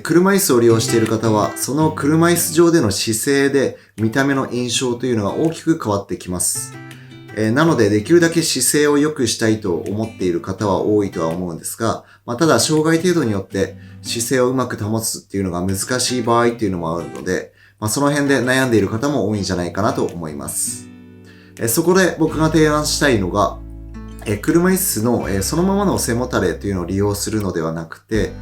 車椅子を利用している方は、その車椅子上での姿勢で見た目の印象というのが大きく変わってきます。なので、できるだけ姿勢を良くしたいと思っている方は多いとは思うんですが、ただ、障害程度によって姿勢をうまく保つっていうのが難しい場合っていうのもあるので、その辺で悩んでいる方も多いんじゃないかなと思います。そこで僕が提案したいのが、車椅子のそのままの背もたれというのを利用するのではなくて、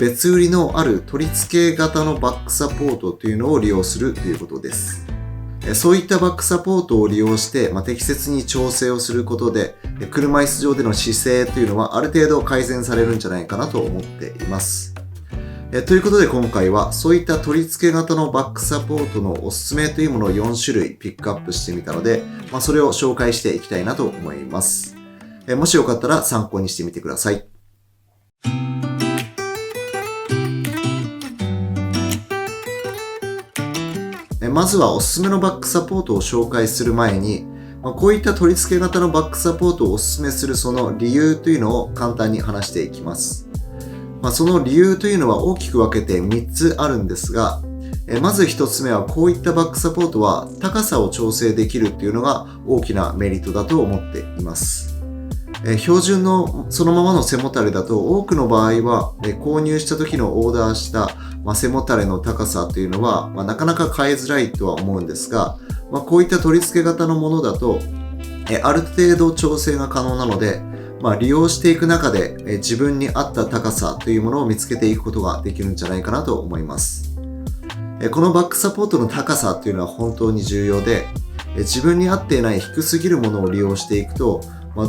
別売りのある取り付け型のバックサポートというのを利用するということです。そういったバックサポートを利用して、適切に調整をすることで、車椅子上での姿勢というのはある程度改善されるんじゃないかなと思っています。ということで今回はそういった取り付け型のバックサポートのおすすめというものを4種類ピックアップしてみたので、それを紹介していきたいなと思います。もしよかったら参考にしてみてください。まずはおすすめのバックサポートを紹介する前に、こういった取り付け型のバックサポートをおすすめするその理由というのを簡単に話していきます。その理由というのは大きく分けて3つあるんですが、まず1つ目はこういったバックサポートは高さを調整できるというのが大きなメリットだと思っています。標準のそのままの背もたれだと多くの場合は購入した時のオーダーした背もたれの高さというのはなかなか変えづらいとは思うんですが、こういった取り付け型のものだとある程度調整が可能なので、利用していく中で自分に合った高さというものを見つけていくことができるんじゃないかなと思います。このバックサポートの高さというのは本当に重要で、自分に合っていない低すぎるものを利用していくと、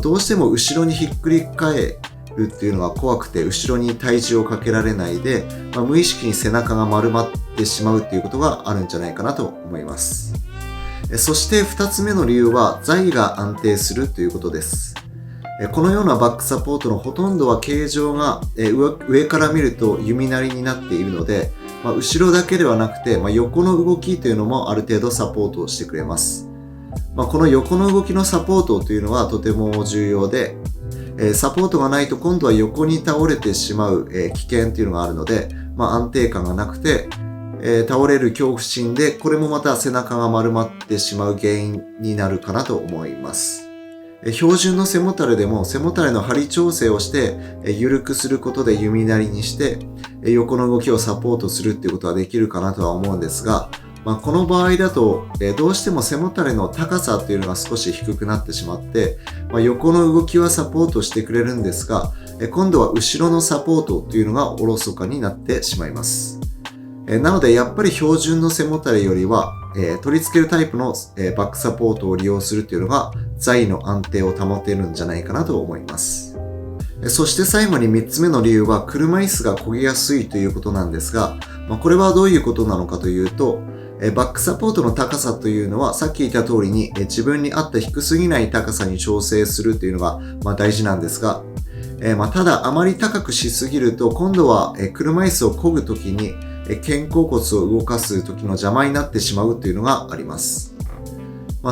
どうしても後ろにひっくり返るっていうのが怖くて後ろに体重をかけられないで、無意識に背中が丸まってしまうっていうことがあるんじゃないかなと思います。そして2つ目の理由は座位が安定するということです。このようなバックサポートのほとんどは形状が上から見ると弓なりになっているので、後ろだけではなくて横の動きというのもある程度サポートをしてくれます。この横の動きのサポートというのはとても重要で、サポートがないと今度は横に倒れてしまう危険というのがあるので、安定感がなくて倒れる恐怖心で、これもまた背中が丸まってしまう原因になるかなと思います。標準の背もたれでも背もたれの張り調整をして緩くすることで弓なりにして横の動きをサポートするっていうことはできるかなとは思うんですが、この場合だとどうしても背もたれの高さというのが少し低くなってしまって、横の動きはサポートしてくれるんですが、今度は後ろのサポートというのがおろそかになってしまいます。なのでやっぱり標準の背もたれよりは取り付けるタイプのバックサポートを利用するというのが座位の安定を保てるんじゃないかなと思います。そして最後に3つ目の理由は車椅子が漕ぎやすいということなんですが、これはどういうことなのかというと、バックサポートの高さというのはさっき言った通りに自分に合った低すぎない高さに調整するというのが大事なんですが、ただあまり高くしすぎると今度は車椅子を漕ぐときに肩甲骨を動かす時の邪魔になってしまうというのがあります。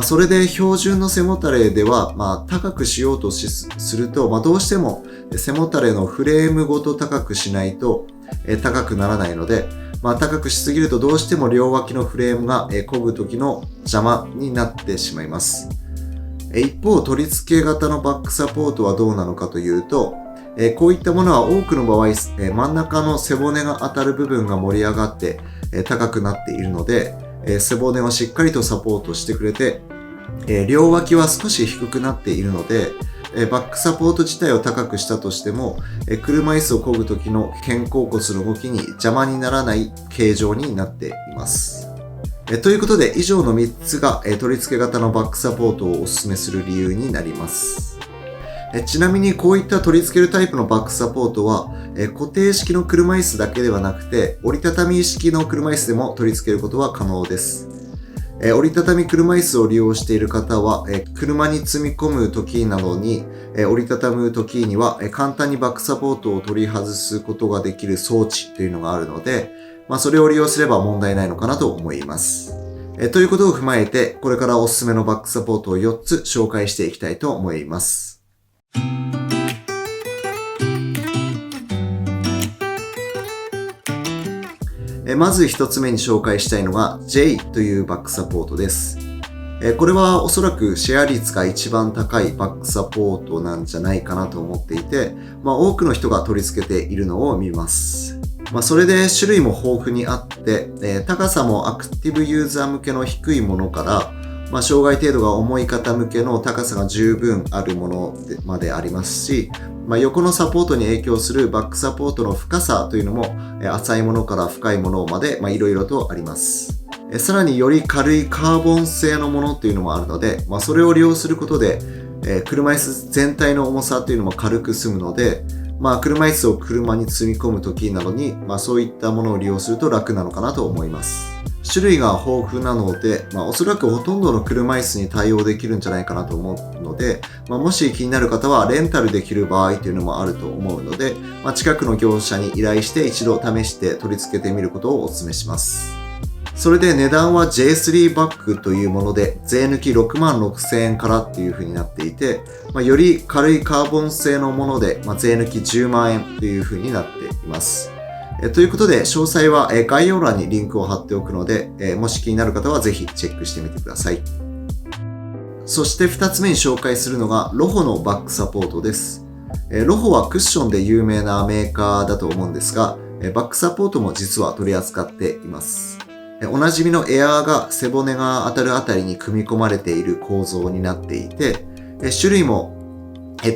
それで標準の背もたれでは高くしようとするとどうしても背もたれのフレームごと高くしないと高くならないので、高くしすぎるとどうしても両脇のフレームが漕ぐ時の邪魔になってしまいます。一方、取り付け型のバックサポートはどうなのかというと、こういったものは多くの場合真ん中の背骨が当たる部分が盛り上がって高くなっているので、背骨をしっかりとサポートしてくれて、両脇は少し低くなっているので、バックサポート自体を高くしたとしても車椅子を漕ぐ時の肩甲骨の動きに邪魔にならない形状になっています。ということで以上の3つが取り付け型のバックサポートをお勧めする理由になります。ちなみにこういった取り付けるタイプのバックサポートは固定式の車椅子だけではなくて折りたたみ式の車椅子でも取り付けることは可能です。折りたたみ車椅子を利用している方は車に積み込む時などに折りたたむ時には簡単にバックサポートを取り外すことができる装置というのがあるので、それを利用すれば問題ないのかなと思います。ということを踏まえてこれからおすすめのバックサポートを4つ紹介していきたいと思います。まず一つ目に紹介したいのが J というバックサポートです。これはおそらくシェア率が一番高いバックサポートなんじゃないかなと思っていて、多くの人が取り付けているのを見ます。それで種類も豊富にあって、高さもアクティブユーザー向けの低いものから、障害程度が重い方向けの高さが十分あるものまでありますし、横のサポートに影響するバックサポートの深さというのも、浅いものから深いものまで、いろいろとあります。さらにより軽いカーボン製のものっていうのもあるので、それを利用することで、車椅子全体の重さというのも軽く済むので、車椅子を車に積み込む時などに、そういったものを利用すると楽なのかなと思います。種類が豊富なので、おそらくほとんどの車椅子に対応できるんじゃないかなと思うので、もし気になる方はレンタルできる場合というのもあると思うので、近くの業者に依頼して一度試して取り付けてみることをお勧めします。それで値段は J3 バッグというもので、税抜き66,000円からっていう風になっていて、より軽いカーボン製のもので、税抜き10万円という風になっています。ということで、詳細は概要欄にリンクを貼っておくので、もし気になる方はぜひチェックしてみてください。そして2つ目に紹介するのが、ロホのバックサポートです。ロホはクッションで有名なメーカーだと思うんですが、バックサポートも実は取り扱っています。おなじみのエアーが背骨が当たるあたりに組み込まれている構造になっていて、種類も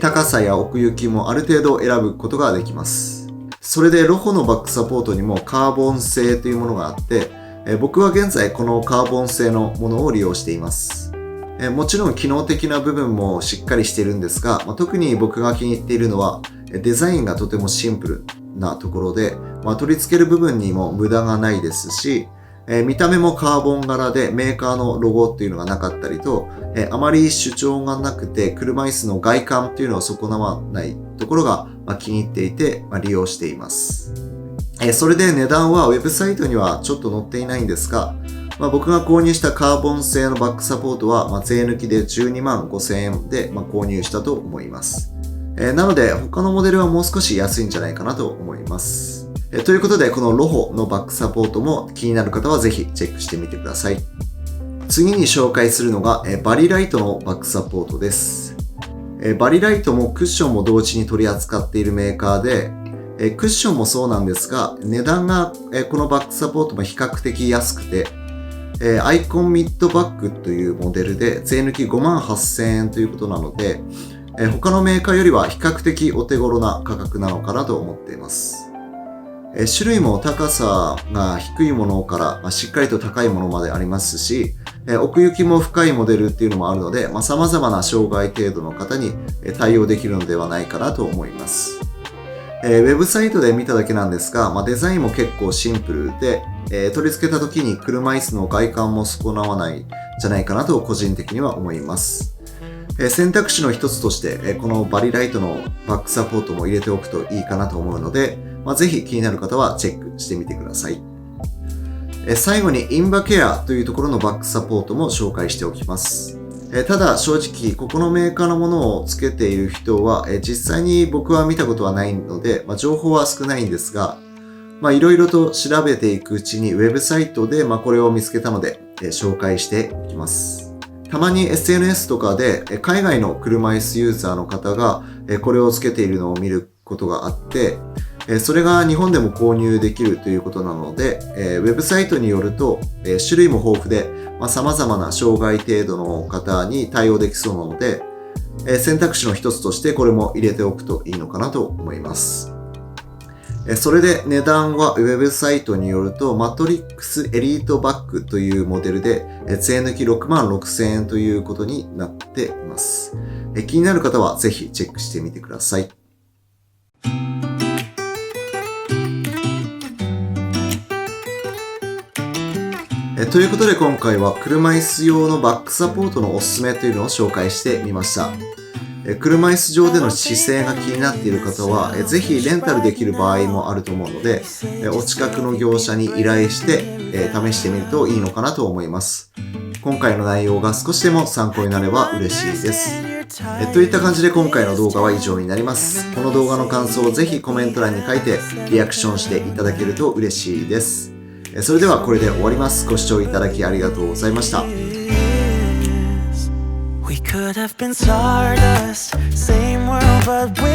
高さや奥行きもある程度選ぶことができます。それでロホのバックサポートにもカーボン製というものがあって、僕は現在このカーボン製のものを利用しています。もちろん機能的な部分もしっかりしているんですが、特に僕が気に入っているのはデザインがとてもシンプルなところで、取り付ける部分にも無駄がないですし、見た目もカーボン柄でメーカーのロゴっていうのがなかったりと、あまり主張がなくて車椅子の外観っていうのを損なわないところが気に入っていて利用しています。それで値段はウェブサイトにはちょっと載っていないんですが、僕が購入したカーボン製のバックサポートは税抜きで12万5,000円で購入したと思います。なので他のモデルはもう少し安いんじゃないかなと思います。ということで、このロホのバックサポートも気になる方はぜひチェックしてみてください。次に紹介するのがバリライトのバックサポートです。バリライトもクッションも同時に取り扱っているメーカーで、クッションもそうなんですが、値段がこのバックサポートも比較的安くて、アイコンミッドバッグというモデルで税抜き58,000円ということなので、他のメーカーよりは比較的お手頃な価格なのかなと思っています。種類も高さが低いものからしっかりと高いものまでありますし、奥行きも深いモデルっていうのもあるので、様々な障害程度の方に対応できるのではないかなと思います。ウェブサイトで見ただけなんですが、デザインも結構シンプルで、取り付けた時に車椅子の外観も損なわないんじゃないかなと個人的には思います。選択肢の一つとして、このバリライトのバックサポートも入れておくといいかなと思うので、ぜひ気になる方はチェックしてみてください。最後にインバケアというところのバックサポートも紹介しておきます。ただ正直ここのメーカーのものをつけている人は実際に僕は見たことはないので、情報は少ないんですが、いろいろと調べていくうちにウェブサイトでこれを見つけたので紹介していきます。たまに SNS とかで海外の車椅子ユーザーの方がこれをつけているのを見ることがあって、それが日本でも購入できるということなので、ウェブサイトによると種類も豊富で様々な障害程度の方に対応できそうなので、選択肢の一つとしてこれも入れておくといいのかなと思います。それで値段はウェブサイトによるとマトリックスエリートバッグというモデルで税抜き66,000円ということになっています。気になる方はぜひチェックしてみてください。ということで今回は車椅子用のバックサポートのおすすめというのを紹介してみました。車椅子上での姿勢が気になっている方はぜひレンタルできる場合もあると思うので、お近くの業者に依頼して試してみるといいのかなと思います。今回の内容が少しでも参考になれば嬉しいです。といった感じで今回の動画は以上になります。この動画の感想をぜひコメント欄に書いてリアクションしていただけると嬉しいです。それではこれで終わります。ご視聴いただきありがとうございました。We could have been stardust, same world but we